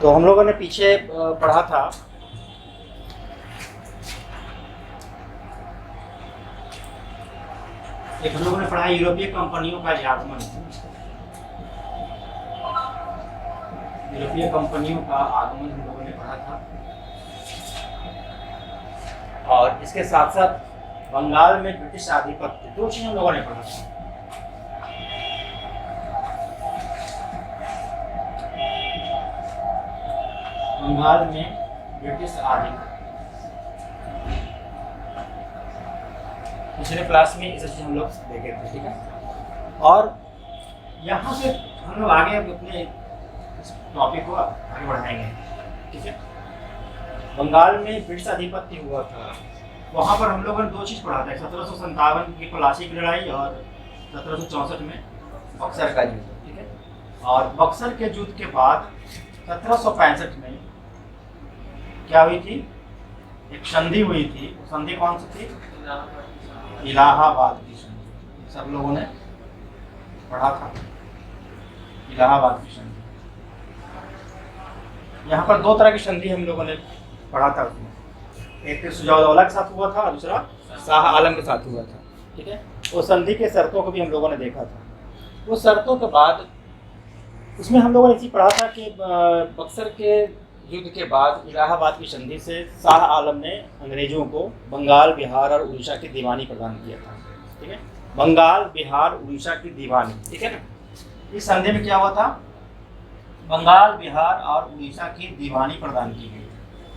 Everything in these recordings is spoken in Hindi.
तो हम लोगों ने पीछे पढ़ा था एक हम लोगों ने पढ़ा यूरोपीय कंपनियों का आगमन। यूरोपीय कंपनियों का आगमन हम लोगों ने पढ़ा था, और इसके साथ साथ बंगाल में ब्रिटिश आधिपत्य, दो चीज हम लोगों ने पढ़ा था। बंगाल में ब्रिटिश आधिपत्य, पिछले क्लास में इस चीज हम लोग देखे थे, ठीक है। और यहाँ से हम लोग आगे अपने टॉपिक को आगे बढ़ाएंगे, ठीक है। बंगाल में ब्रिटिश आधिपत्य हुआ था, वहाँ पर हम लोगों ने दो चीज़ पढ़ा था, 1757 की प्लासी की लड़ाई और 1764 में बक्सर का युद्ध, ठीक है। और बक्सर के युद्ध के बाद 1765 में क्या हुई थी, एक संधि हुई थी। संधि कौन सी थी? इलाहाबाद की संधि, सब लोगों ने पढ़ा था, इलाहाबाद की संधि। यहाँ पर दो तरह की संधि हम लोगों ने पढ़ा था उसमें, एक सुजाउद्दौला के साथ हुआ था और दूसरा शाह आलम के साथ हुआ था, ठीक है। वो संधि के शर्तों को भी हम लोगों ने देखा था। वो शर्तों के बाद उसमें हम लोगों ने इसी पढ़ा था कि बक्सर के युद्ध के बाद इलाहाबाद की संधि से शाह आलम ने अंग्रेजों को बंगाल, बिहार और उड़ीसा की दीवानी प्रदान किया था, ठीक है। बंगाल, बिहार, उड़ीसा की दीवानी, ठीक है ना। इस संधि में क्या हुआ था? बंगाल, बिहार और उड़ीसा की दीवानी प्रदान की गई।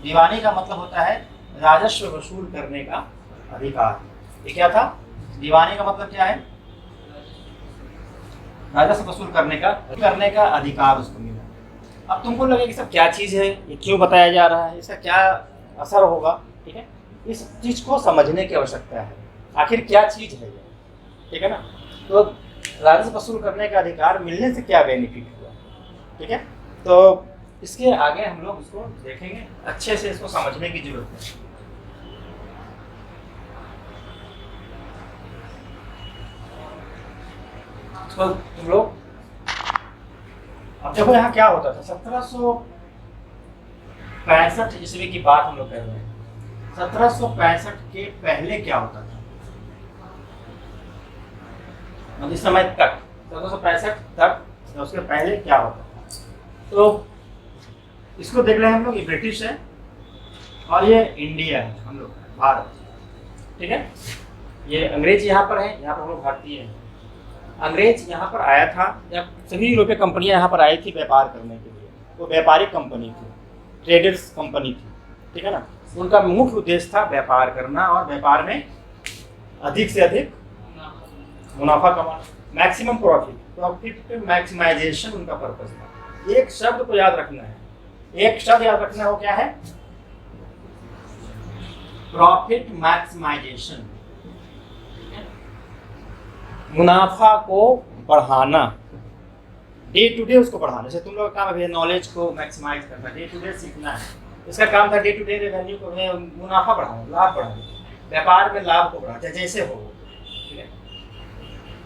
दीवानी का मतलब होता है राजस्व वसूल करने का अधिकार। ये क्या था? दीवानी का मतलब क्या है? राजस्व वसूल करने का अधिकार उसको मिला। अब तुमको लगे कि सब क्या चीज़ है, ये क्यों बताया जा रहा है, इसका क्या असर होगा, ठीक है। इस चीज़ को समझने की आवश्यकता है, आखिर क्या चीज़ है ये, ठीक है ना। तो राजस्व वसूल करने का अधिकार मिलने से क्या बेनिफिट हुआ, ठीक है। तो इसके आगे हम लोग इसको देखेंगे, अच्छे से इसको समझने की जरूरत है। तो तुम लोग अब देखो यहाँ क्या होता था। 1765 ईस्वी की बात हम लोग कर रहे हैं। 1765 के पहले क्या होता था, मतलब इस समय तक, 1765 तक, तो उसके पहले क्या होता था। तो इसको देख रहे हैं हम लोग, ये ब्रिटिश है और ये इंडिया है, हम लोग भारत, ठीक है। ये अंग्रेज यहाँ पर है, यहाँ पर हम लोग भारतीय हैं। अंग्रेज यहाँ पर आया था जब सभी यूरोपीय कंपनियाँ यहाँ पर आई थी व्यापार करने के लिए। वो व्यापारिक कंपनी थी, ट्रेडर्स कंपनी थी, ठीक है ना। उनका मुख्य उद्देश्य था व्यापार करना और व्यापार में अधिक से अधिक मुनाफा कमाना, मैक्सिमम प्रॉफिट मैक्सिमाइजेशन उनका पर्पस था। एक शब्द को याद रखना है, एक शब्द याद रखना हो, क्या है? प्रॉफिट मैक्सिमाइजेशन, मुनाफा को बढ़ाना, डे टू डे उसको बढ़ाना। जैसे तुम लोग का काम है नॉलेज को मैक्सिमाइज करना, डे टू डे सीखना है, इसका काम था डे टू डे रेवेन्यू को, मुनाफा बढ़ाना, लाभ बढ़ाना, व्यापार में लाभ को बढ़ाना, जैसे हो, ठीक है।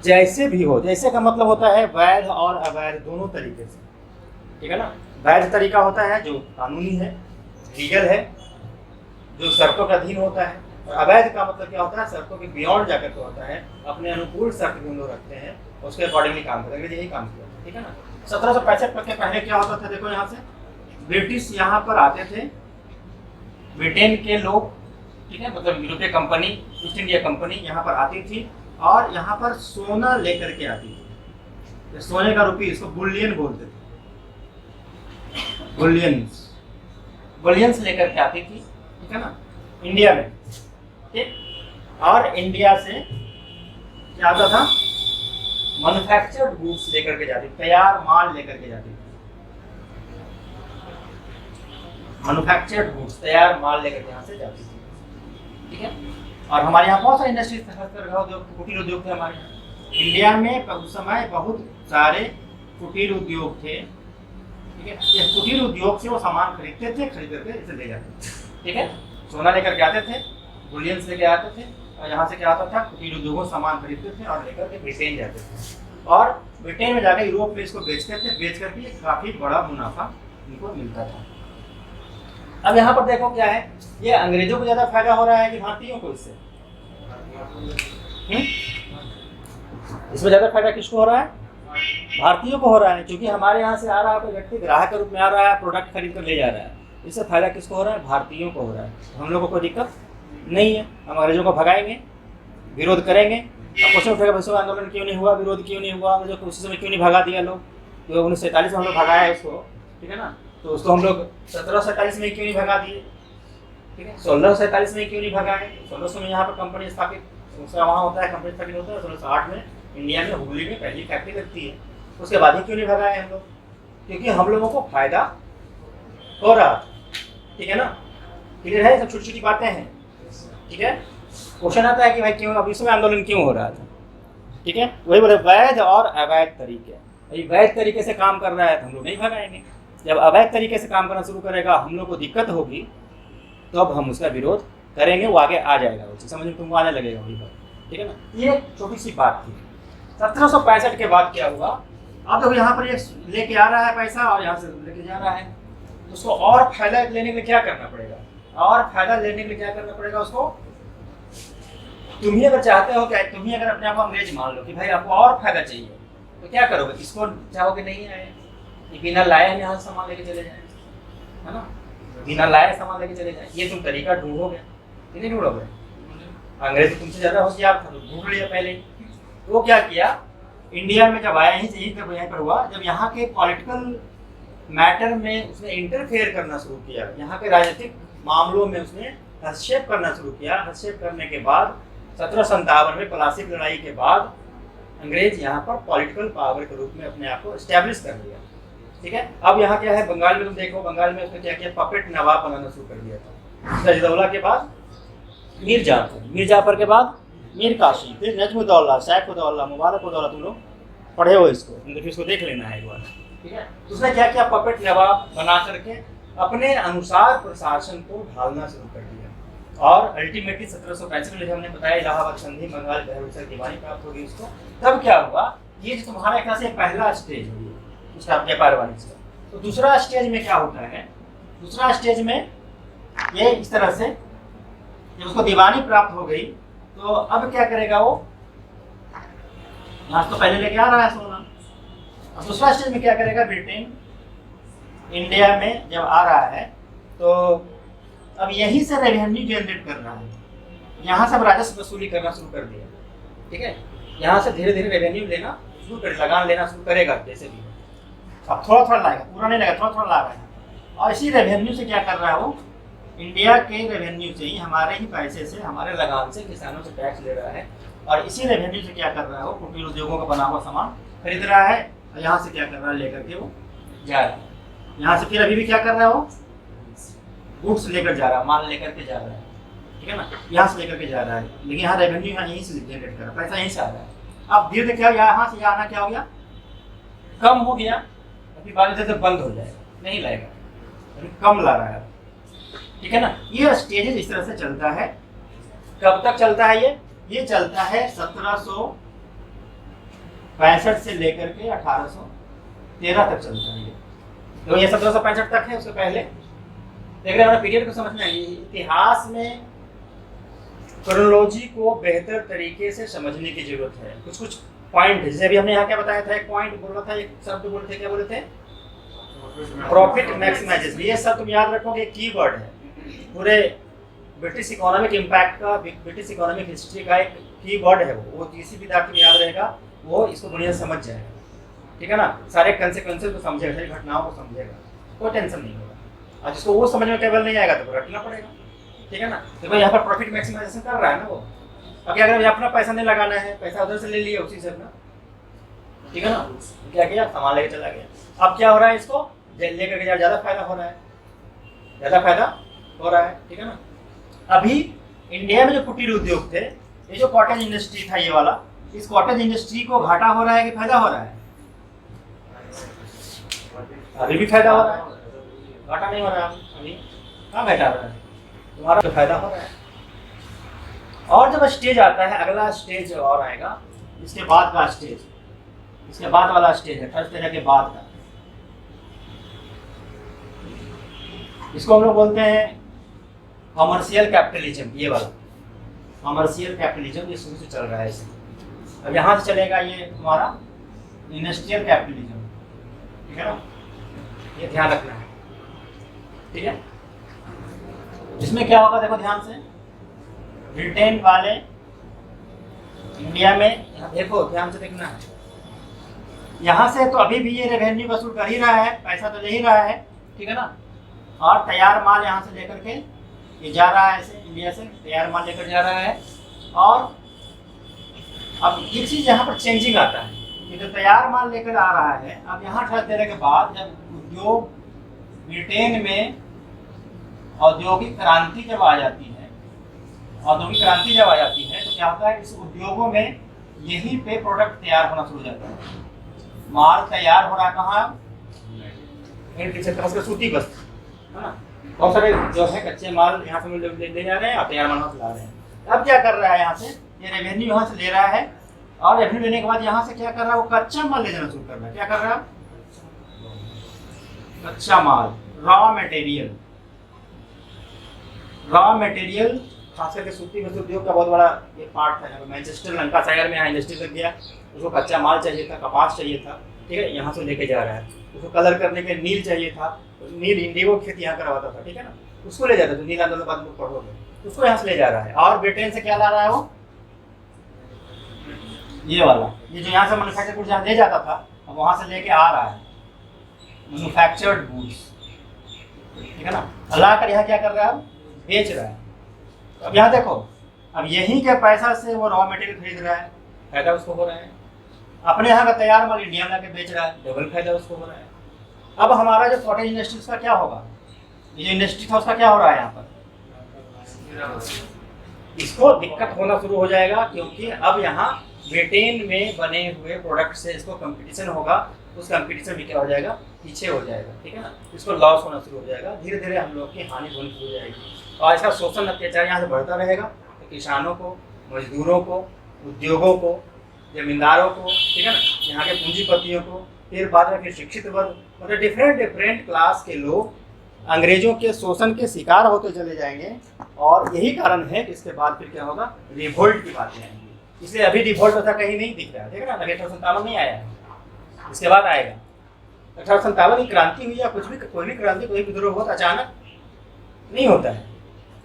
जैसे भी हो, जैसे का मतलब होता है वैध और अवैध दोनों तरीके से, ठीक है ना। वैध तरीका होता है जो कानूनी है, लीगल है, जो शर्तों के अधीन होता है। और अवैध का मतलब क्या होता है? शर्तों के बियॉन्ड जाकर के होता है, अपने अनुकूल शर्त भी हम लोग रखते हैं, उसके अकॉर्डिंगली काम करते हैं। यही काम किया, ठीक है ना। 1765 के पहले क्या होता था? देखो यहाँ से ब्रिटिश यहाँ पर आते थे, ब्रिटेन के लोग, ठीक है, मतलब यूरोपीय कंपनी, ईस्ट इंडिया कंपनी यहाँ पर आती थी और यहाँ पर सोना लेकर के आती थी। सोने का रुपये, इसको बुलियन बोलते थे, बुलियंस लेकर के आती थी, ठीक है ना, इंडिया में, ठीक। और इंडिया से क्या आता था? मैन्युफैक्चर्ड गुड्स लेकर के जाती, तैयार माल लेकर के जाती थी। मैन्युफैक्चर्ड गुड्स, तैयार माल लेकर के यहाँ से जाती थी, ठीक है। और हमारे यहाँ बहुत सारे इंडस्ट्रीज थे, कुटीर उद्योग थे हमारे यहाँ। इंडिया में उस समय बहुत सारे कुटीर उद्योग थे, ठीक है। इस कुटीर उद्योग से वो सामान खरीदते थे, खरीद करके इसे ले जाते थे, ठीक है। सोना लेकर के आते थे, बुलियंस लेके आते थे, और यहाँ से क्या आता था? कुटीर उद्योगों से सामान खरीदते थे और लेकर के ब्रिटेन जाते थे, और ब्रिटेन में जाकर यूरोप में इसको बेचते थे, बेच करके काफ़ी बड़ा मुनाफा इनको मिलता था। अब यहाँ पर देखो क्या है, ये अंग्रेजों को ज़्यादा फायदा हो रहा है कि भारतीयों को इससे? इसमें ज़्यादा फायदा किसको हो रहा है? भारतीयों को हो रहा है, क्योंकि हमारे यहाँ से आ रहा है कोई व्यक्ति ग्राहक के रूप में आ रहा है, प्रोडक्ट खरीद कर ले जा रहा है, इससे फायदा किसको हो रहा है? भारतीयों को हो रहा है। हम लोगों को कोई दिक्कत नहीं है, हम अंग्रेजों को भगाएंगे, विरोध करेंगे। अब क्वेश्चन उठेगा भाई आंदोलन क्यों नहीं हुआ, विरोध क्यों नहीं हुआ, अंग्रेजों को उसी समय क्यों नहीं भगा दिया लोग? तो 1947 में हम लोग भगाया है उसको, ठीक है ना। तो उसको हम लोग 1747 में क्यों नहीं भगा दिए, ठीक है। 1647 में क्यों नहीं भगाए? 1600 में यहाँ पर कंपनी स्थापित, उसका वहाँ होता है कंपनी स्थापित होता है। 1608 में इंडिया में हुगली में पहली फैक्ट्री लगती है, उसके बाद ही क्यों नहीं भगाए हम लोग? क्योंकि हम लोगों को फायदा हो रहा था, ठीक है ना। क्लियर है? सब छोटी छोटी बातें हैं, ठीक है। क्वेश्चन आता है कि भाई क्यों अब इसमें आंदोलन क्यों हो रहा था, ठीक है। वही बोले वैध और अवैध तरीके, भाई वैध तरीके से काम कर रहा है तो हम लोग नहीं भगाएंगे। जब अवैध तरीके से काम करना शुरू करेगा, हम लोग को दिक्कत होगी, तो अब हम उसका विरोध करेंगे, वो आगे आ जाएगा, वो समझ में तुमको आने लगेगा वही बात, ठीक है ना। ये छोटी सी बात थी। 1765 के बाद क्या हुआ? अब देखो यहाँ पर ये लेके आ रहा है पैसा और यहाँ से लेके जा रहा है, उसको और फायदा लेने के लिए क्या करना पड़ेगा? और फायदा लेने के लिए क्या करना पड़ेगा उसको? तुम ही अगर चाहते हो कि तुम ही अगर अपने आप को अंग्रेज मान लो कि भाई आपको और फायदा चाहिए, तो क्या करोगे? इसको चाहोगे नहीं आए, ये बिना लाए हम यहाँ सामान लेके चले जाए, है ना, बिना लाए सामान लेके चले जाए, ये तुम तरीका ढूंढोगे कि नहीं ढूंढोगे? अंग्रेज तुमसे ज़्यादा होशियार था, तो ढूंढ लिया पहले। वो क्या किया, इंडिया में जब आया यहीं पर हुआ, जब यहाँ के पॉलिटिकल मैटर में उसने इंटरफेयर करना शुरू किया, यहाँ के राजनीतिक मामलों में उसने हस्तक्षेप करना शुरू किया। हस्तक्षेप करने के बाद 1757 में प्लासी की लड़ाई के बाद अंग्रेज यहाँ पर पॉलिटिकल पावर के रूप में अपने आप को एस्टेब्लिश कर लिया, ठीक है। अब यहाँ क्या है, बंगाल में तुम देखो, बंगाल में उसने क्या किया, पपेट नवाब बनाना शुरू कर दिया था। सिराजुद्दौला के बाद मीर जाफर, मीर जाफर के बाद मीर कासिम, फिर नजमुद्दौला, सैफुद्दौला, मुबारकुद्दौला, तुम लोग पढ़े हो इसको, तो इसको देख लेना है एक बार, ठीक है। उसने क्या किया, पपेट नवाब बना करके अपने अनुसार प्रशासन को ढालना शुरू कर दिया। और अल्टीमेटली 1765 में हमने बताया इलाहाबाद संधि, बंगाल बहरउलसर दीवानी प्राप्त होगी उसको। तब क्या हुआ, ये जो तुम्हारा एक तरह से पहला स्टेज है उसका व्यापार वाणिज्य का। तो दूसरा स्टेज में क्या होता है, दूसरा स्टेज में ये इस तरह से जब उसको दीवानी प्राप्त हो गई, तो अब क्या करेगा वो, यहाँ तो पहले लेके आ रहा है सोना, अब दूसरा स्टेज में क्या करेगा, ब्रिटेन इंडिया में जब आ रहा है तो अब यहीं से रेवेन्यू जनरेट कर रहा है, यहाँ से अब राजस्व वसूली करना शुरू कर दिया, ठीक है। यहाँ से धीरे धीरे रेवेन्यू लेना शुरू कर, लगान लेना शुरू करेगा, जैसे भी अब थोड़ा थोड़ा लाएगा, पूरा नहीं लगेगा, थोड़ा थोड़ा ला रहा है। और इसी रेवेन्यू से क्या कर रहा है वो, इंडिया के रेवेन्यू से ही, हमारे ही पैसे से, हमारे लगान से किसानों से टैक्स ले रहा है, और इसी रेवेन्यू से क्या कर रहा है वो, कुटीर उद्योगों का बना हुआ सामान खरीद रहा है, और यहाँ से क्या कर रहा है, लेकर के वो जा रहा है। यहाँ से फिर अभी भी क्या कर रहा है वो, गुड्स लेकर जा रहा है, माल लेकर के जा रहा है, ठीक है ना, यहाँ से लेकर के जा रहा है, लेकिन यहाँ रेवेन्यू यहाँ यहीं से जनरेट कर रहा है, पैसा यहीं से आ रहा है। अब धीरे धीरे क्या, यहाँ से यहाँ आना क्या हो गया, कम हो गया, अभी बाद में बंद हो जाएगा, नहीं लाएगा, अभी कम ला रहा है, ठीक है ना। ये स्टेजेस इस तरह से चलता है। कब तक चलता है ये चलता है 1765 से लेकर के 1813 तक चलता है। तो ये 1765 तक है, उससे पहले देख रहे हैं, पीरियड को समझना है। इतिहास में क्रोनोलॉजी को बेहतर तरीके से समझने की जरूरत है। कुछ कुछ पॉइंट, जैसे अभी हमने यहाँ क्या बताया था, एक पॉइंट बोल रहा था, एक शब्द बोले थे, क्या बोले थे, प्रॉफिट मैक्सिमाइजेशन। ये सब तुम याद रखोगे, की वर्ड है पूरे ब्रिटिश इकोनॉमिक इम्पैक्ट का, ब्रिटिश इकोनॉमिक हिस्ट्री का एक की वर्ड है वो किसी भी विद्यार्थी को याद रहेगा, वो इसको बढ़िया समझ जाएगा, ठीक है ना। सारे कंसेक्वेंसेस को समझेगा, सारी घटनाओं को समझेगा, कोई टेंशन नहीं होगा। और जिसको वो समझ में केवल नहीं आएगा तो रटना पड़ेगा, ठीक है ना। देखो यहाँ पर प्रॉफिट मैक्सिमाइजेशन कर रहा है ना वो। अब क्या करें, अपना पैसा नहीं लगाना है, पैसा उधर से ले लिया उसी से अपना, ठीक है ना। क्या किया, सामान लेके चला गया। अब क्या हो रहा है, इसको लेकर के ज़्यादा फायदा हो रहा है, ज़्यादा फायदा हो रहा है, ठीक है ना। अभी इंडिया में जो कुटीर उद्योग थे, ये जो कॉटेज इंडस्ट्री था ये वाला, इस कॉटेज इंडस्ट्री को घाटा हो रहा है कि फायदा हो रहा है? अभी भी फायदा हो रहा है, घाटा नहीं हो रहा है। अभी कहाँ घाटा हो रहा है, तुम्हारा तो फायदा हो रहा है। और जब स्टेज आता है, अगला स्टेज और आएगा, इसके बाद का स्टेज, इसके बाद वाला स्टेज है, 1813 के बाद का। इसको हम लोग बोलते हैं कमर्शियल कैपिटलिज्म। ये वाला कमर्शियल कैपिटलिज्म ये शुरू से चल रहा है ऐसे। अब यहाँ से चलेगा ये तुम्हारा इंडस्ट्रियल कैपिटलिज्म, ठीक है ना, ये ध्यान रखना है, ठीक है। इसमें क्या होगा देखो ध्यान से, ब्रिटेन वाले इंडिया में, देखो ध्यान से देखना है, यहाँ से तो अभी भी ये रेवेन्यू वसूल कर ही रहा है, पैसा तो ले ही रहा है, ठीक है ना, और तैयार माल यहाँ से लेकर के ये जा रहा है ऐसे, इंडिया से तैयार माल लेकर जा रहा है। और अब ये चीज़ यहाँ पर चेंजिंग आता है कि जो तैयार माल लेकर आ रहा है, अब यहाँ ठहर देने के बाद जब उद्योग ब्रिटेन में औद्योगिक क्रांति जब आ जाती है, औद्योगिक क्रांति जब आ जाती है तो क्या होता है, इस उद्योगों में यहीं पे प्रोडक्ट तैयार होना शुरू हो जाता है। माल तैयार हो रहा कहाँ, सूती वस्त्र, है ना, बहुत सारे जो है कच्चे माल यहाँ से ले जा रहे हैं और तैयार माल वहाँ से ला रहे हैं। अब क्या कर रहा है, यहाँ से ये रेवेन्यू यहाँ से ले रहा है, और रेवेन्यू लेने के बाद यहाँ से क्या कर रहा है, वो कच्चा माल ले जाना शुरू कर रहा है। क्या कर रहा है, कच्चा माल, रॉ मटेरियल, रॉ मटेरियल, खास करके सूती वस्त्र उद्योग का बहुत बड़ा ये पार्ट था। मैनचेस्टर लंकाशायर में यहाँ इंडस्ट्री लग गया, उसको कच्चा माल चाहिए था, कपास चाहिए था, ठीक है, यहाँ से लेके जा रहा है। उसको कलर करने के नील चाहिए था, नील इंडिगो खेती यहाँ करवाता था, ठीक है ना, उसको ले जाता था, नील आंदोलन बाद में पढ़ोगे, उसको यहाँ से ले जा रहा है। और ब्रिटेन से क्या ला रहा है वो, ये वाला, ये जो यहाँ से मैन्युफैक्चर गुड्स यहाँ ले जाता था, अब वहाँ से लेके आ रहा है मैन्युफैक्चर्ड गुड्स, ठीक है ना, ला कर यहाँ क्या कर रहा है, बेच रहा है। अब यहाँ देखो, अब यहीं के पैसा से वो रॉ मटेरियल खरीद रहा है, फायदा उसको हो रहा है। अपने यहाँ का तैयार माल इंडिया में लाके बेच रहा है, डबल फायदा उसको हो रहा है। अब हमारा जो कॉटेज इंडस्ट्री उसका क्या होगा, ये जो इंडस्ट्री था उसका क्या हो रहा है यहाँ पर, इसको दिक्कत होना शुरू हो जाएगा, क्योंकि अब यहाँ ब्रिटेन में बने हुए प्रोडक्ट से इसको कंपटीशन होगा, उस कंपटीशन में क्या हो जाएगा, पीछे हो जाएगा, ठीक है ना, इसको लॉस होना शुरू हो जाएगा, धीरे धीरे हम लोग की हानि होनी शुरू हो जाएगी। और इसका शोषण अत्याचार यहाँ से बढ़ता रहेगा, तो किसानों को, मजदूरों को, उद्योगों को, जमींदारों को, ठीक है ना, यहाँ के पूंजीपतियों को, फिर बाद में फिर शिक्षित वर्ग, मतलब डिफरेंट क्लास के लोग अंग्रेजों के शोषण के शिकार होते चले जाएंगे। और यही कारण है कि इसके बाद फिर क्या होगा, रिवोल्ट की बातें आएंगी। इसलिए अभी रिवोल्ट ऐसा कहीं नहीं दिख रहा है, ठीक है ना, 1857 नहीं आया है, इसके बाद आएगा। 1857 की क्रांति हुई या कुछ भी, कोई भी क्रांति, कोई विद्रोह बहुत अचानक नहीं होता है,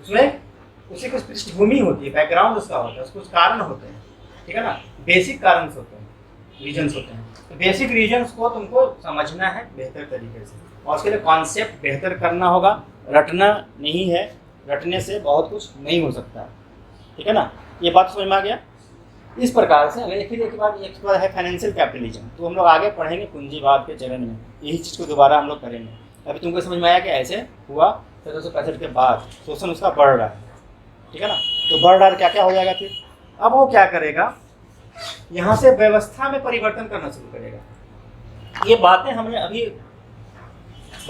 उसमें उसी कुछ पृष्ठभूमि होती है, बैकग्राउंड उसका होता है, उसके कुछ कारण होते हैं, ठीक है ना, बेसिक कारण होते हैं, रीजन्स होते हैं। तो बेसिक रीजन्स को तुमको समझना है बेहतर तरीके से, और उसके लिए कॉन्सेप्ट बेहतर करना होगा, रटना नहीं है, रटने से बहुत कुछ नहीं हो सकता, ठीक है ना, ये बात समझ में आ गया। इस प्रकार से हमें फिर एक बार है फाइनेंशियल कैपिटलिज्म, तो हम लोग आगे पढ़ेंगे पूंजीवाद के चरण में, यही चीज़ को दोबारा हम लोग करेंगे। अभी तुमको समझ में आया कि ऐसे हुआ 1765 के बाद शोषण उसका बढ़ रहा है, ठीक है ना, तो बढ़ रहा है, क्या क्या हो जाएगा फिर, अब वो क्या करेगा, यहाँ से व्यवस्था में परिवर्तन करना शुरू करेगा। ये बातें हमने अभी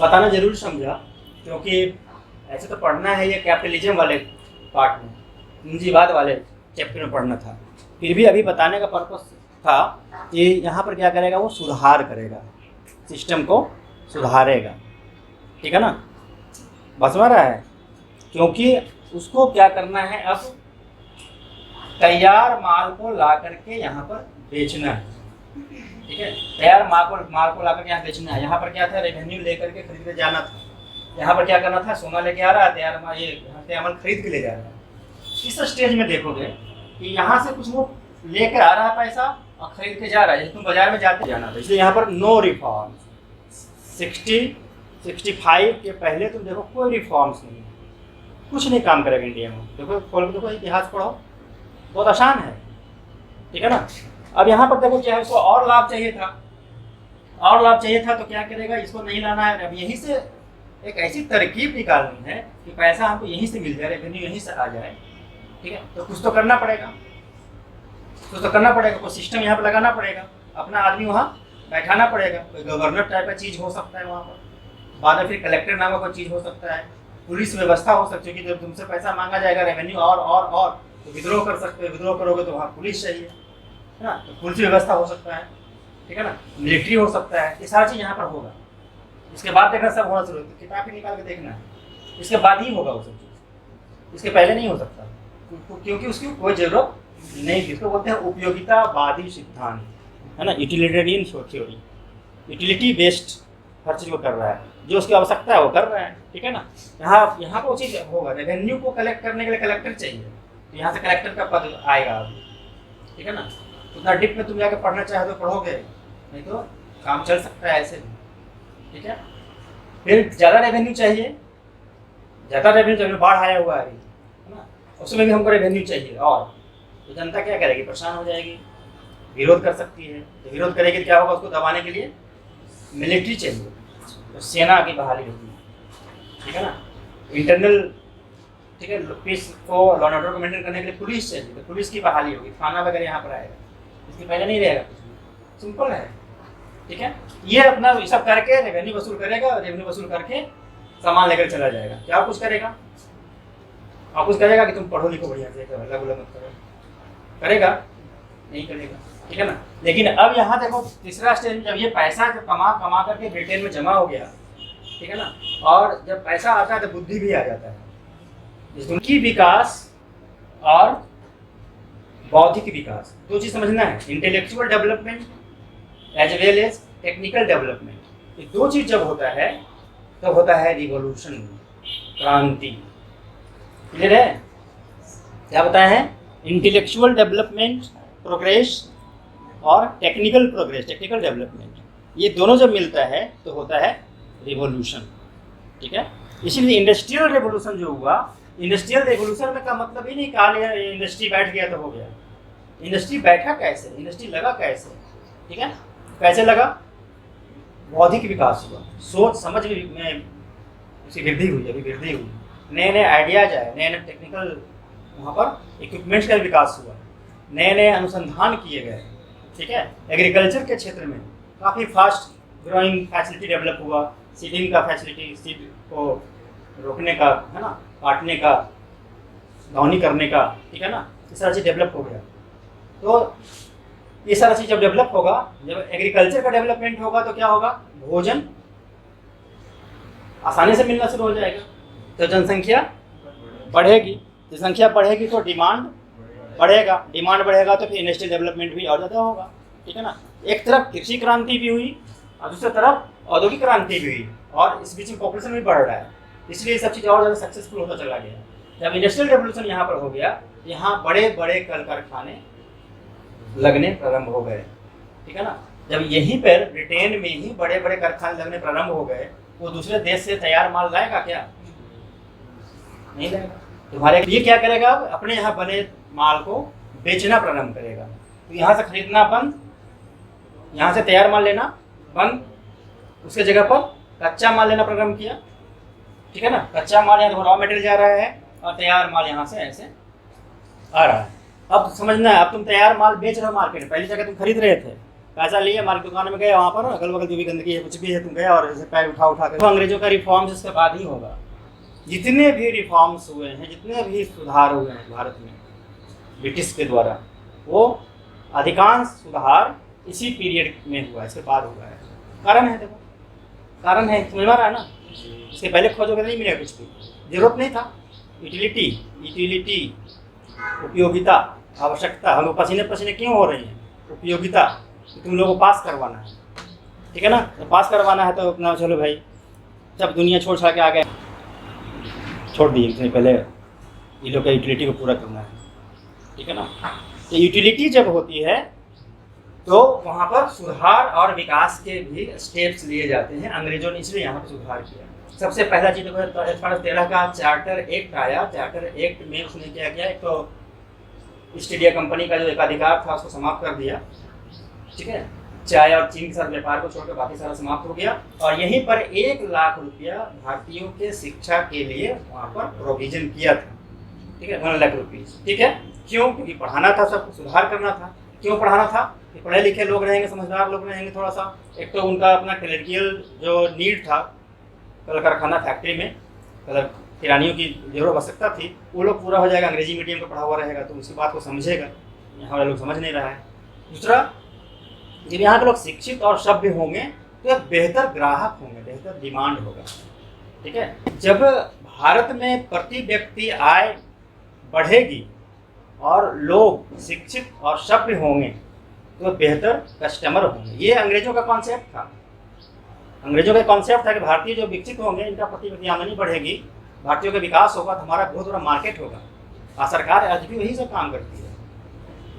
बताना जरूर समझा, क्योंकि ऐसे तो पढ़ना है ये कैपिटलिज्म वाले पार्ट में, पूंजीवाद वाले चैप्टर में पढ़ना था, फिर भी अभी बताने का पर्पस था कि यहाँ पर क्या करेगा, वो सुधार करेगा, सिस्टम को सुधारेगा, ठीक है ना, बस में रहा है, क्योंकि उसको क्या करना है, अब तैयार माल को ला करके यहाँ पर बेचना है, ठीक है, तैयार माल को ला करके यहाँ बेचना है। यहाँ पर क्या था, रेवेन्यू लेकर के खरीद के जाना था, यहाँ पर क्या करना था, सोना लेके आ रहा है, तैयार माल ये तैयार माल खरीद के ले जा रहा है। इस स्टेज में देखोगे कि यहाँ से कुछ वो लेकर आ रहा है पैसा और खरीद के जा रहा है, जैसे तुम बाजार में जाते जाना था, इसलिए यहाँ पर नो रिफॉर्म। 65 के पहले तुम देखो कोई रिफॉर्म्स नहीं, कुछ नहीं काम करेगा इंडिया में। देखो खोल के देखो, इतिहास पढ़ो, बहुत आसान है, ठीक है ना। अब यहाँ पर देखो क्या है, उसको और लाभ चाहिए था, और लाभ चाहिए था, तो क्या करेगा, इसको नहीं लाना है, अब यहीं से एक ऐसी तरकीब निकालनी है कि पैसा हमको यहीं से मिल जाए, रेवेन्यू यहीं से आ जाए, ठीक है, तो कुछ तो करना पड़ेगा, कोई सिस्टम यहाँ पर लगाना पड़ेगा, अपना आदमी वहाँ बैठाना पड़ेगा, कोई गवर्नर टाइप का चीज़ हो सकता है वहाँ पर, बाद में फिर कलेक्टर नाम का कोई चीज़ हो सकता है, पुलिस व्यवस्था हो सकती है कि जब तुमसे पैसा मांगा जाएगा रेवेन्यू और तो विद्रोह कर सकते हो, विद्रोह करोगे तो वहाँ पुलिस चाहिए, है ना, तो पुलिस व्यवस्था हो सकता है, ठीक है ना, मिलिट्री हो सकता है, ये सारा चीज़ यहाँ पर होगा। इसके बाद देखना सब होना शुरू, तो किताब ही निकाल के देखना है, इसके बाद ही होगा वो सब चीज़, इसके पहले नहीं हो सकता, क्योंकि उसकी कोई ज़रूरत नहीं थी। इसको बोलते हैं उपयोगितावादी सिद्धांत, है ना, यूटिलिटेरियन थ्योरी। यूटिलिटी बेस्ड हर चीज़ को कर रहा है, जो उसकी आवश्यकता है वो कर रहा है, ठीक है ना। यहाँ पर वो चीज़ होगा, रेवेन्यू को कलेक्ट करने के लिए कलेक्टर चाहिए, तो यहाँ से कलेक्टर का पद आएगा, ठीक है ना। उतना डिप में तुम जाकर पढ़ना चाहे तो पढ़ोगे, नहीं तो काम चल सकता है ऐसे भी, ठीक है। फिर ज़्यादा रेवेन्यू चाहिए, ज़्यादा रेवेन्यू चाहिए, बाढ़ आया हुआ है ना, उसमें भी हमको रेवेन्यू चाहिए, और तो जनता क्या करेगी, परेशान हो जाएगी, विरोध कर सकती है। तो विरोध करेगी तो क्या होगा, उसको दबाने के लिए मिलिट्री चाहिए, तो सेना की बहाली होगी, ठीक है ना। इंटरनल, ठीक है, पीस को, लॉ एंड ऑर्डर को मेंटेन करने के लिए पुलिस चाहिए, तो पुलिस की बहाली होगी, थाना वगैरह यहाँ पर आएगा, इसके पहले नहीं रहेगा, सिंपल है, ठीक है। ये अपना सब करके रेवेन्यू वसूल करेगा, और रेवेन्यू वसूल करके सामान लेकर चला जाएगा। क्या कुछ करेगा, आप कुछ करेगा कि तुम पढ़ो लिखो बढ़िया से, हल्ला गुल्ला मत करो, करेगा नहीं करेगा, ठीक है ना। लेकिन अब यहाँ देखो तीसरा स्टेज, जब ये पैसा जब कमा करके ब्रिटेन में जमा हो गया, ठीक है ना, और जब पैसा आता है तो बुद्धि भी आ जाता है, उनकी विकास और बौद्धिक विकास, दो चीज समझना है, intellectual development as well as technical development. ये दो चीज जब होता है तब होता है रिवॉल्यूशन, क्रांति। क्लियर है, क्या बताया है, इंटेलेक्चुअल डेवलपमेंट प्रोग्रेस और टेक्निकल प्रोग्रेस, टेक्निकल डेवलपमेंट, ये दोनों जब मिलता है तो होता है रिवॉल्यूशन, ठीक है। इसीलिए इंडस्ट्रियल रेवोल्यूशन जो हुआ, इंडस्ट्रियल रेवोल्यूशन में का मतलब ही नहीं काल इंडस्ट्री बैठ गया तो हो गया। इंडस्ट्री बैठा कैसे, इंडस्ट्री लगा कैसे, ठीक है, कैसे लगा, बौद्धिक विकास हुआ, सोच समझ में उसकी वृद्धि हुई, अभी वृद्धि हुई, नए नए आइडियाज आए, नए नए टेक्निकल वहाँ पर इक्विपमेंट्स का विकास हुआ, नए नए अनुसंधान किए गए, ठीक है। एग्रीकल्चर के क्षेत्र में काफ़ी फास्ट ग्रोइंग फैसिलिटी डेवलप हुआ, सीडिंग का फैसिलिटी, सीड को रोकने का, है ना, काटने का, दौनी करने का, ठीक है ना, ये सारा चीज़ डेवलप हो गया। तो ये सारा चीज़ जब डेवलप होगा, जब एग्रीकल्चर का डेवलपमेंट होगा तो क्या होगा, भोजन आसानी से मिलना शुरू हो जाएगा, तो जनसंख्या बढ़ेगी, जनसंख्या बढ़ेगी तो डिमांड बढ़ेगा, डिमांड बढ़ेगा तो फिर इंडस्ट्रियल डेवलपमेंट भी और ज़्यादा होगा, ठीक है ना। एक तरफ कृषि क्रांति भी हुई और दूसरी तरफ औद्योगिक क्रांति भी हुई, और इस बीच में पॉपुलेशन भी बढ़ रहा है, इसलिए ये सब चीज़ और ज़्यादा सक्सेसफुल होता चला गया। जब इंडस्ट्रियल रेवोल्यूशन यहाँ पर हो गया, यहाँ बड़े बड़े कल कारखाने लगने प्रारंभ हो गए, ठीक है ना। जब यहीं पर ब्रिटेन में ही बड़े बड़े कारखाने लगने प्रारंभ हो गए, वो दूसरे देश से तैयार माल लाएगा क्या, नहीं लाएगा। तुम्हारे ये क्या करेगा, अपने यहाँ बने माल को बेचना प्रारंभ करेगा, तो यहाँ से खरीदना बंद, यहाँ से तैयार माल लेना बंद, उसके जगह पर कच्चा माल लेना प्रारंभ किया, ठीक है ना। कच्चा माल यहाँ रॉ मटेरियल जा रहा है और तैयार माल यहाँ से ऐसे आ रहा है। अब समझना है, अब तुम तैयार माल बेच रहे हो मार्केट में, पहली जगह तुम खरीद रहे थे, पैसा लिए मार्केट दुकान में गए, वहाँ पर अगल बगल जो भी गंदगी है कुछ भी है, तुम गए और ऐसे पैर उठा कर, तो अंग्रेजों का रिफॉर्म्स इसके बाद ही होगा। जितने भी रिफॉर्म्स हुए हैं, जितने भी सुधार हुए हैं भारत में ब्रिटिश के द्वारा, वो अधिकांश सुधार इसी पीरियड में हुआ है, इसके बाद हुआ है। कारण है, देखो कारण है, समझ में आ रहा है ना। इसके पहले खोजोगे नहीं मिलेगा कुछ भी, जरूरत नहीं था। यूटिलिटी उपयोगिता, आवश्यकता, हम पसीने पसीने क्यों हो रही हैं, उपयोगिता, तुम लोगों को पास करवाना है, ठीक है ना। तो पास करवाना है तो अपना चलो भाई, जब दुनिया छोड़ छाड़ के आ गए, छोड़ दिए, इसमें पहले ये लोग का यूटिलिटी को पूरा करना है, ठीक है ना। तो यूटिलिटी जब होती है तो वहाँ पर सुधार और विकास के भी स्टेप्स लिए जाते हैं। अंग्रेजों ने इसलिए यहाँ पर सुधार किया। सबसे पहला चीज़ 2013 का चार्टर एक्ट आया। चार्टर एक्ट में उसने क्या किया, एक तो ईस्ट इंडिया कंपनी का जो एकाधिकार था उसको समाप्त कर दिया, ठीक है। चाय और चीन के साथ व्यापार को छोड़कर बाकी सारा समाप्त हो गया, और यहीं पर 1 लाख रुपया भारतीयों के शिक्षा के लिए वहाँ पर प्रोविजन किया था, ठीक है, 1 लाख रुपीज़, ठीक है। क्यों, क्योंकि पढ़ाना था, सबको सुधार करना था। क्यों पढ़ाना था, कि पढ़े लिखे लोग रहेंगे, समझदार लोग रहेंगे, थोड़ा सा एक तो उनका अपना क्लरिकल जो नीड था, कल कारखाना फैक्ट्री में मतलब किरानियों की जरूर आवश्यकता थी, वो लोग पूरा हो जाएगा। अंग्रेजी मीडियम का पढ़ा हुआ रहेगा तो उसकी बात को समझेगा, यहाँ वाले लोग समझ नहीं रहा है। दूसरा, जब यहाँ के लोग शिक्षित और सभ्य होंगे तो एक बेहतर ग्राहक होंगे, बेहतर डिमांड होगा, ठीक है। जब भारत में प्रति व्यक्ति आय बढ़ेगी और लोग शिक्षित और सभ्य होंगे तो बेहतर कस्टमर होंगे। ये अंग्रेजों का कॉन्सेप्ट था। अंग्रेजों का कॉन्सेप्ट था कि भारतीय जो विकसित होंगे, इनका प्रति व्यक्ति आमदनी बढ़ेगी, भारतीयों का विकास होगा, तो हमारा बहुत बड़ा मार्केट होगा। और सरकार आज भी वही सब काम करती है।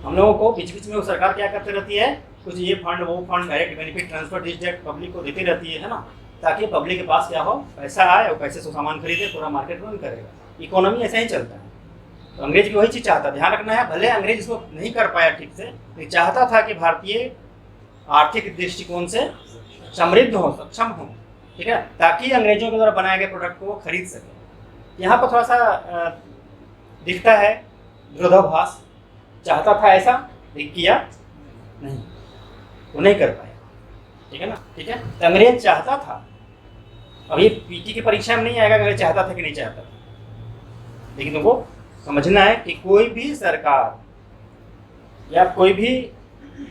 हम लोगों को बीच बीच में वो सरकार क्या करती रहती है, कुछ ये फंड वो fund, direct benefit transfer this that public को देती रहती है ना, ताकि पब्लिक के पास क्या हो, पैसा आए और पैसे से सामान खरीदे, पूरा मार्केट रन करेगा। इकोनॉमी ऐसा ही चलता है। तो अंग्रेज भी वही चीज़ चाहता, ध्यान रखना है। भले अंग्रेज इसको नहीं कर पाया ठीक से, लेकिन चाहता था कि भारतीय आर्थिक दृष्टिकोण से समृद्ध हो, सक्षम हो, ठीक है, ताकि अंग्रेजों के द्वारा बनाए गए प्रोडक्ट को खरीद सके। यहाँ पर थोड़ा सा दिखता है विरोधाभास। चाहता था ऐसा, लेकिन किया नहीं, वो नहीं कर पाया, ठीक है ना। ठीक है, तो अंग्रेज चाहता था। अब ये पीटी की परीक्षा में नहीं आएगा अंग्रेज चाहता था कि नहीं चाहता था, लेकिन तुमको समझना है कि कोई भी सरकार या कोई भी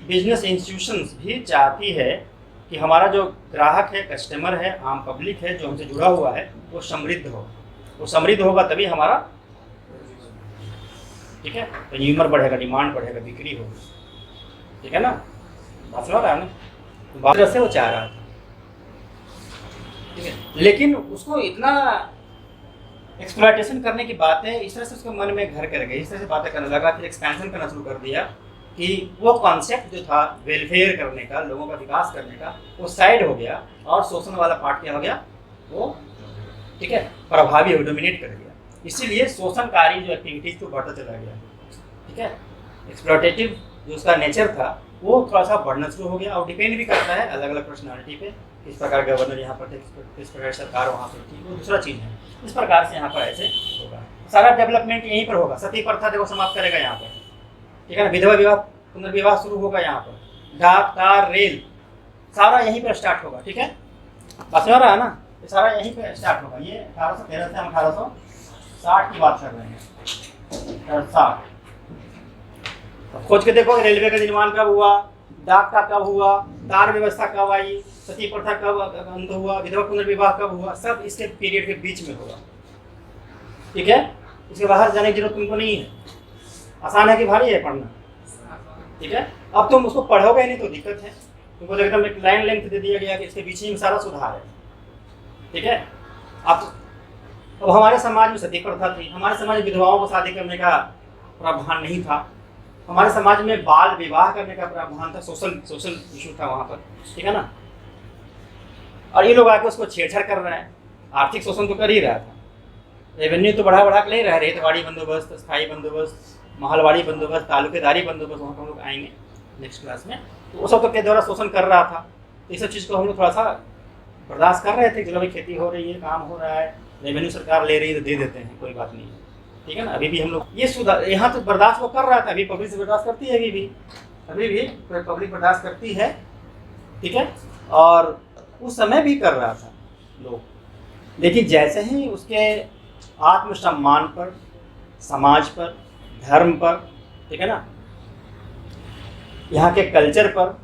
बिजनेस इंस्टीट्यूशंस भी चाहती है कि हमारा जो ग्राहक है, कस्टमर है, आम पब्लिक है, जो हमसे जुड़ा हुआ है, वो समृद्ध हो। वो समृद्ध होगा तभी हमारा, ठीक है, कंज्यूमर बढ़ेगा, डिमांड बढ़ेगा, बिक्री होगी, ठीक है ना। बात समझ रहा है ना। तो बात से वो चाह रहा था, ठीक है, लेकिन उसको इतना एक्सप्लॉयटेशन करने की बातें इस तरह से उसके मन में घर कर गई, इस तरह से बातें करने लगा, फिर एक्सपेंशन करना शुरू कर दिया कि वो कॉन्सेप्ट जो था वेलफेयर करने का, लोगों का विकास करने का, वो साइड हो गया और शोषण वाला पार्ट क्या हो गया, वो, ठीक है, प्रभावी हो, डोमिनेट कर गया। इसीलिए शोषणकारी जो एक्टिविटीज को बढ़ता चला गया, ठीक है। एक्सप्लॉयटेटिव जो उसका नेचर था वो थोड़ा सा बढ़ना शुरू हो गया। और डिपेंड भी करता है अलग अलग पर्सनालिटी पे, किस प्रकार गवर्नर यहाँ पर थे, किस प्रकार सरकार वहाँ पर थी, वो दूसरा चीज़ है। इस प्रकार से यहाँ पर ऐसे होगा, सारा डेवलपमेंट यहीं पर होगा। सती प्रथा देखो समाप्त करेगा यहाँ पर, ठीक है ना। विधवा विवाह, पुनर्विवाह शुरू होगा यहाँ पर। डाक, तार, रेल, सारा यहीं पर स्टार्ट होगा, ठीक है। बात समझ रहा है ना, ये सारा यहीं पर स्टार्ट होगा। ये 1813 से हम 1860 की बात कर रहे हैं, 60। खोज के देखो रेलवे का निर्माण कब हुआ, डाक का कब हुआ, तार व्यवस्था कब आई, सती प्रथा कब अंत हुआ, विधवा पुनर्विवाह कब हुआ, सब इसके पीरियड के बीच में होगा, ठीक है। इसके बाहर जाने की जरूरत तुमको नहीं है। आसान है कि भारी है पढ़ना, ठीक है। अब तुम उसको पढ़ोगे नहीं तो दिक्कत है। तुमको एकदम एक लाइन लेंथ दे दिया गया कि इसके पीछे में सारा सुधार है, ठीक है। अब हमारे समाज में सती प्रथा थी, हमारे समाज में विधवाओं को शादी करने का प्रावधान नहीं था, हमारे समाज में बाल विवाह करने का प्रावधान था, सोशल इशू था वहाँ पर, ठीक है ना। और ये लोग आके उसको छेड़छाड़ कर रहे हैं। आर्थिक शोषण तो कर ही रहा था, रेवेन्यू तो बढ़ा के ले रहा है, रेतवाड़ी बंदोबस्त, स्थायी बंदोबस्त, महलवाड़ी बंदोबस्त, तालुकेदारी बंदोबस्त, वहाँ पर हम लोग आएंगे नेक्स्ट क्लास में। तो वो सब तो के द्वारा शोषण कर रहा था। तो ये सब चीज़ को हम लोग थोड़ा सा बर्दाश्त कर रहे थे। चलो भाई खेती हो रही है, काम हो रहा है, रेवेन्यू सरकार ले रही है तो दे देते हैं, कोई बात नहीं, ठीक है ना। अभी भी हम लोग ये सुधार यहाँ तो बर्दाश्त वो कर रहा था, अभी पब्लिक से बर्दाश्त करती है, अभी भी पब्लिक बर्दाश्त करती है, ठीक है। और उस समय भी कर रहा था लोग, लेकिन जैसे ही उसके आत्मसम्मान पर, समाज पर, धर्म पर, ठीक है ना, यहाँ के कल्चर पर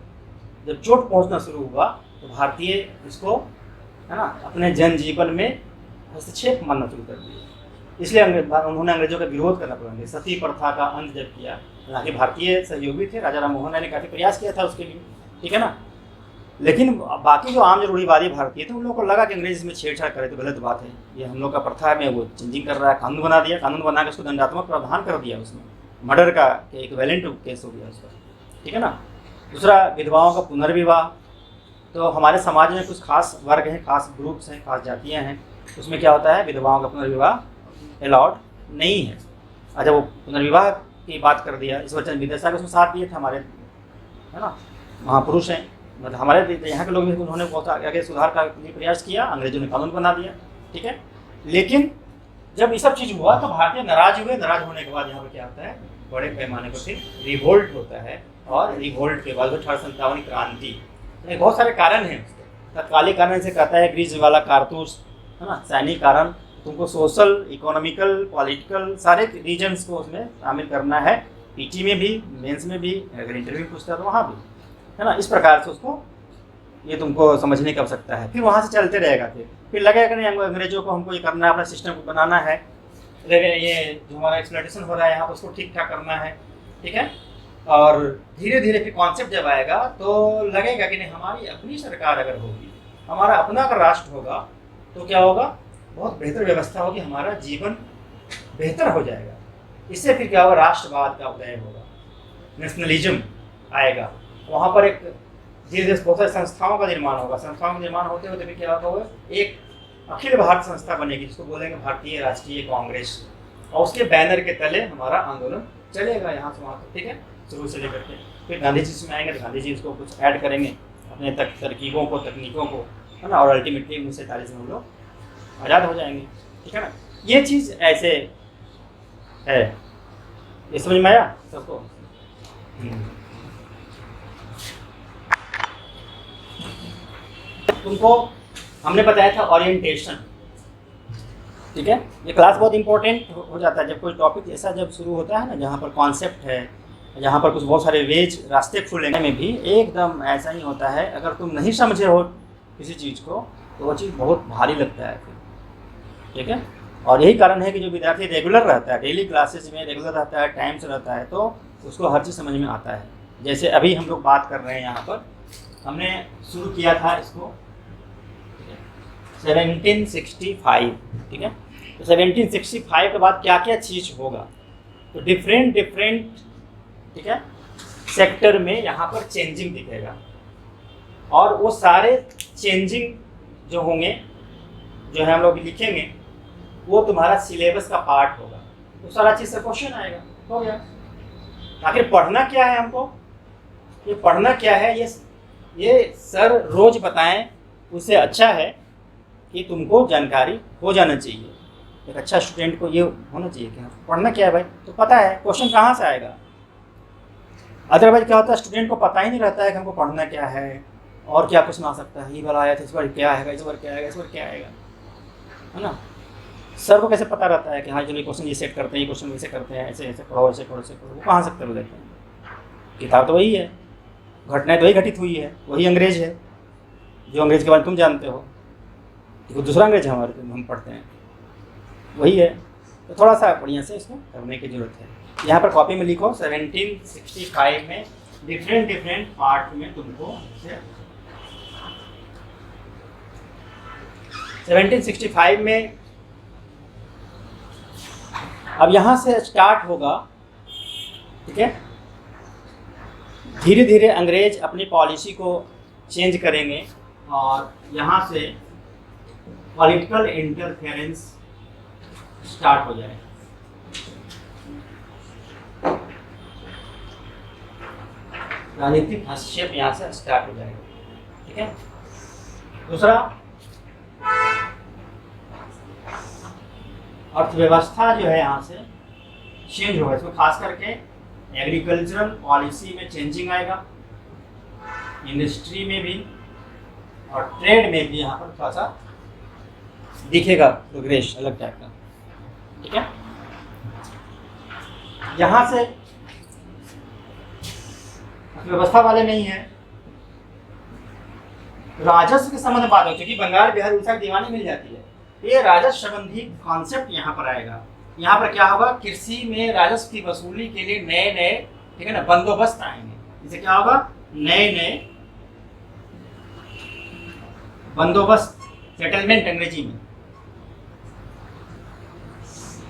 जब चोट पहुँचना शुरू हुआ तो भारतीय इसको, है ना, अपने जनजीवन में हस्तक्षेप मानना शुरू कर दिया। इसलिए उन्होंने अंग्रेजों का विरोध करना पड़ा। सती प्रथा का अंत जब किया, हालांकि भारतीय सहयोगी थे, राजा राम मोहन राय ने काफ़ी प्रयास किया था उसके लिए, ठीक है ना। लेकिन बाकी जो आम जो रूढ़िवादी भारतीय थे उन लोगों को लगा कि अंग्रेज इसमें छेड़छाड़ करे तो गलत बात है, ये हम लोग का प्रथा में वो चेंजिंग कर रहा है। कानून बना दिया, कानून बना के उसको दंडात्मक प्रावधान कर दिया, उसमें मर्डर का एक वैलेंट केस हो गया उसका, ठीक है ना। दूसरा, विधवाओं का पुनर्विवाह। तो हमारे समाज में कुछ खास वर्ग हैं, खास ग्रुप्स हैं, खास जातियाँ हैं, उसमें क्या होता है, विधवाओं का पुनर्विवाह अलाउड नहीं है। अच्छा, वो पुनर्विवाह की बात कर दिया, इस वचन विदेशा के उसमें साथ दिए थे हमारे, है ना, महापुरुष हैं, मतलब हमारे यहाँ के लोग भी, उन्होंने बहुत आगे सुधार का प्रयास किया, अंग्रेजों ने कानून बना दिया, ठीक है। लेकिन जब ये सब चीज़ हुआ तो भारतीय नाराज हुए। नाराज होने के बाद यहाँ पर क्या होता है, बड़े पैमाने पर फिर रिवोल्ट होता है, और रिवोल्ट के बाद 1857 क्रांति। बहुत सारे कारण हैं उसके। तत्कालिक कारण से कहता है ग्रीस वाला कारतूस, है ना, सैनिक कारण, तुमको सोशल, इकोनॉमिकल, पॉलिटिकल सारे रीजन्स को उसमें शामिल करना है, पीटी में भी, मेंस में भी, अगर इंटरव्यू पूछता है तो वहाँ भी, है ना। इस प्रकार से उसको ये तुमको समझने की आवश्यकता है। फिर वहाँ से चलते रहेगा, फिर लगेगा कि नहीं अंग्रेजों को हमको ये करना है, अपना सिस्टम को बनाना है, ये जो हमारा एक्सप्लॉयटेशन हो रहा है यहाँ पर उसको ठीक ठाक करना है, ठीक है। और धीरे धीरे फिर कॉन्सेप्ट जब आएगा तो लगेगा कि नहीं हमारी अपनी सरकार अगर होगी, हमारा अपना अगर राष्ट्र होगा तो क्या होगा, बहुत बेहतर व्यवस्था होगी, हमारा जीवन बेहतर हो जाएगा। इससे फिर क्या होगा, राष्ट्रवाद का उदय होगा, नेशनलिज्म आएगा, वहाँ पर एक धीरे धीरे बहुत सारी संस्थाओं का निर्माण होगा। संस्थाओं का निर्माण होते होते फिर क्या होगा, एक अखिल भारत संस्था बनेगी जिसको बोलेंगे भारतीय राष्ट्रीय कांग्रेस, और उसके बैनर के तले हमारा आंदोलन चलेगा यहाँ से वहाँ तक, ठीक है, शुरू से लेकर के। फिर गांधी जी इसमें आएंगे तो गांधी जी उसको कुछ ऐड करेंगे अपने तरकीबों को, तकनीकों को, है ना, और अल्टीमेटली 1947 में हम लोग आज़ाद हो जाएंगे, ठीक है ना। ये चीज़ ऐसे है, ये समझ में आया सबको? तुमको हमने बताया था ओरिएंटेशन, ठीक है। ये क्लास बहुत इंपॉर्टेंट हो जाता है जब कोई टॉपिक ऐसा जब शुरू होता है ना, जहाँ पर कॉन्सेप्ट है, जहाँ पर कुछ बहुत सारे वेज रास्ते खुलेंगे में भी एकदम ऐसा ही होता है। अगर तुम नहीं समझे हो किसी चीज़ को तो वो चीज़ बहुत भारी लगता है फिर, ठीक है। और यही कारण है कि जो विद्यार्थी रेगुलर रहता है, डेली क्लासेस में रेगुलर रहता है, टाइम से रहता है, तो उसको हर चीज़ समझ में आता है। जैसे अभी हम लोग बात कर रहे हैं, यहाँ पर हमने शुरू किया था इसको 1765, ठीक है। तो 1765 के बाद क्या क्या चीज़ होगा, तो डिफरेंट, ठीक है, सेक्टर में यहाँ पर चेंजिंग दिखेगा, और वो सारे चेंजिंग जो होंगे, जो है हम लोग लिखेंगे, वो तुम्हारा सिलेबस का पार्ट होगा। तो सारा चीज़ से क्वेश्चन आएगा, हो गया। आखिर पढ़ना क्या है हमको, ये पढ़ना क्या है, ये सर रोज बताएं, उससे अच्छा है कि तुमको जानकारी हो जाना चाहिए। एक अच्छा स्टूडेंट को ये होना चाहिए कि पढ़ना क्या है भाई, तो पता है क्वेश्चन कहाँ से आएगा। अदरवाइज क्या होता है, स्टूडेंट को पता ही नहीं रहता है कि हमको पढ़ना क्या है और क्या क्वेश्चन आ सकता है, ये वाला आया था, इस बार क्या आएगा, इस बार क्या आएगा, इस बार क्या आएगा, है ना। सर को कैसे पता रहता है कि हाँ चलो क्वेश्चन ये सेट करते हैं, ये क्वेश्चन ऐसे करते हैं, ऐसे ऐसे पढ़ो, ऐसे पढ़ो, ऐसे पढ़ो, वो कहाँ से कर लेते हैं। किताब तो वही है, घटनाएं तो वही घटित हुई है, वही अंग्रेज है, जो अंग्रेज के बारे में तुम जानते हो, तो दूसरा अंग्रेज है हमारे, हम पढ़ते हैं, वही है। तो थोड़ा सा बढ़िया से इसको करने की जरूरत है। यहाँ पर कॉपी में लिखो 1765 में डिफरेंट पार्ट में तुमको 1765 में अब यहाँ से स्टार्ट होगा, ठीक है। धीरे धीरे अंग्रेज अपनी पॉलिसी को चेंज करेंगे और यहाँ से पॉलिटिकल इंटरफेरेंस स्टार्ट हो जाएगा। राजनीतिक हस्तक्षेप यहाँ से स्टार्ट हो जाएगा, ठीक है। दूसरा, अर्थव्यवस्था जो है यहाँ से चेंज होगा, इसमें खास करके एग्रीकल्चरल पॉलिसी में चेंजिंग आएगा, इंडस्ट्री में भी और ट्रेड में भी यहाँ पर थोड़ा सा दिखेगा प्रोग्रेस अलग टाइप का, ठीक है। यहाँ से व्यवस्था वाले नहीं है, राजस्व के संबंध में बात हो, क्योंकि बंगाल बिहार उड़ीसा की दीवानी मिल जाती है, ये राजस्व संबंधी कॉन्सेप्ट यहाँ पर आएगा। यहाँ पर क्या होगा, कृषि में राजस्व की वसूली के लिए नए नए, ठीक है ना, बंदोबस्त आएंगे। इससे क्या होगा, नए नए बंदोबस्त, सेटलमेंट अंग्रेजी में,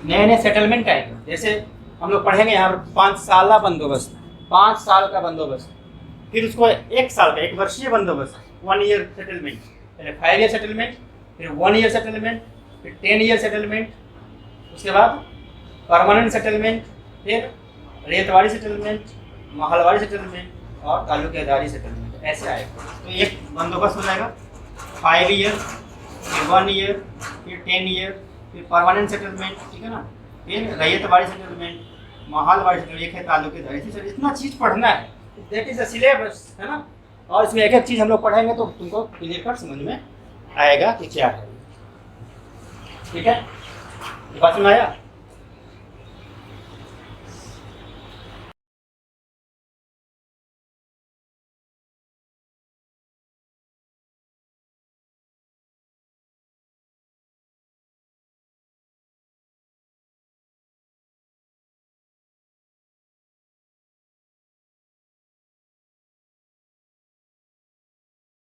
नए नए सेटलमेंट आएंगे। जैसे हम लोग पढ़ेंगे यहाँ पर 5 साल बंदोबस्त, 5 साल का बंदोबस्त, फिर उसको 1 साल का, 1 वर्षीय बंदोबस्त, 1 ईयर सेटलमेंट, पहले 5 ईयर सेटलमेंट, फिर 1 ईयर सेटलमेंट, फिर 10 ईयर सेटलमेंट, उसके बाद परमानेंट सेटलमेंट, फिर रेतवाड़ी सेटलमेंट, महलवाड़ी सेटलमेंट और तालुकेदारी सेटलमेंट, ऐसे आएगा। तो एक बंदोबस्त हो जाएगा 5 ईयर, फिर 1 ईयर, फिर 10 ईयर, फिर परमानेंट सेटलमेंट, ठीक है ना, फिर रैयतवाड़ी सेटलमेंट, महलवाड़ी सेटलमेंट, एक है तालुकेदारी। इतना चीज़ पढ़ना है, दैट इज द सिलेबस, है ना। और इसमें एक एक चीज़ हम लोग पढ़ेंगे तो तुमको क्लियर कट समझ में आएगा कि क्या है, ठीक है। बात में आया।